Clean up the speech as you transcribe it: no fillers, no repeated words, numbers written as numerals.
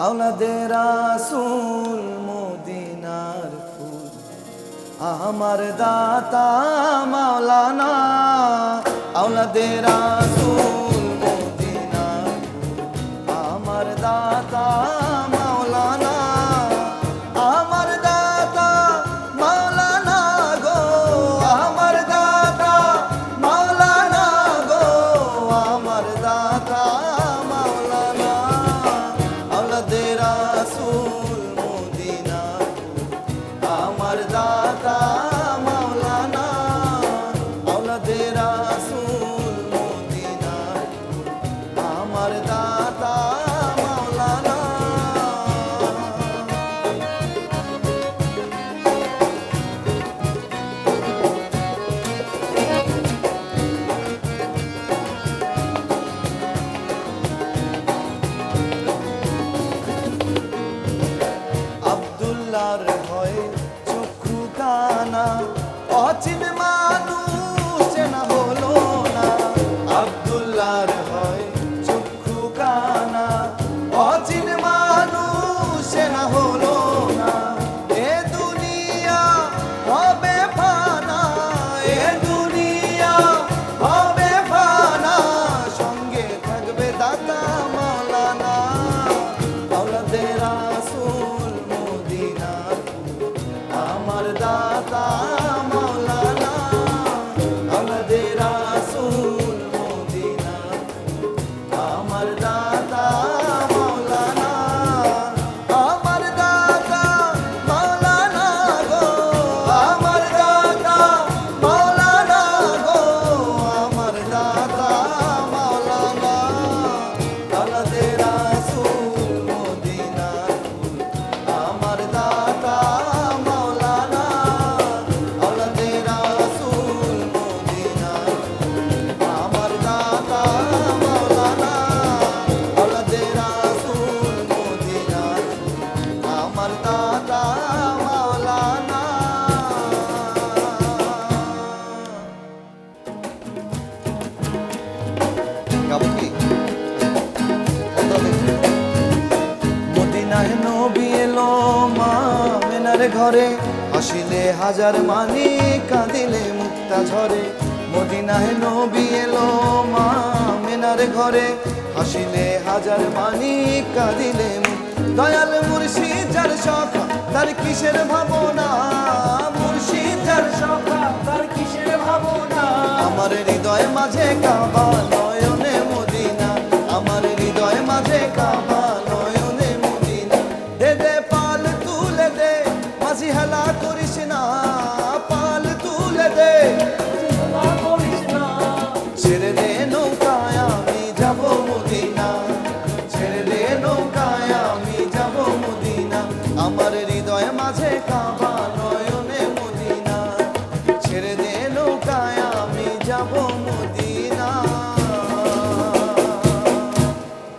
আওলাদে রাসূল মদিনার ফুল আমার দাতা মাওলানা আওলাদে রাসূল মদিনার ফুল আমার দাতা মাওলানা আমার দাতা মাওলানা গো আমার দাতা মাওলানা গো আমার দাতা মাওলানা আওলাদে রাসূল মদিনার ফুল আমার দাতা মাওলানা আওলাদে রাসূল মদিনার ফুল আমার দাতা মাওলানা আব্দুল্লাহর ভয়ে চক্ষু কানা অচিন মানুষ চেনা হলো না আব্দুল্লাহর ভয়ে চক্ষু কানা অচিন মানুষ চেনা হলো না এ দুনিয়া হবে ফানা এ দুনিয়া হবে ফানা সঙ্গে থাকবে দাতা মাওলানা আওলাদে রাসূল মদিনার ফুল আমার দাতা মাওলানা আওলাদে রাসূল মদিনার ফুল আমার দাতা মাওলানা আমার দাতা মাওলানা গো আমার দাতা মাওলানা গো আমার দাতা মাওলানা আওলাদে রাসূল মদিনার ফুল আমার দাতা মাওলানা আওলাদে রাসূল মদিনার ফুল আমার দাতা মাওলানা আওলাদে রাসূল মদিনার ফুল আমার দাতা মাওলানা গাবো কি মদিনায় নবী এলো মা মেনার ঘরে হাসিলে হাজার মানি কাঁদিলে মুক্তা ঝরে মদিনায় নবী এলো মা মেনার ঘরে হাসিলে হাজার মানি কাঁদিলে দয়াল মুর্শিদ যার সখা তার কিসের ভাবনা মুর্শিদ যার সখা তার কিসের ভাবনা আমার হৃদয় মাঝে কাবা নয়নে মদিনা আমার হৃদয় মাঝে কাবা নয়নে মদিনা দে দে পাল তুলে দে মাঝি হেলা করিস না পাল তুলে দে ছেড়ে দে নৌকায় আমি যাব মদিনা ছেড়ে দে নৌকায় আমি যাব মদিনা আমার হৃদয় মাঝে কাবা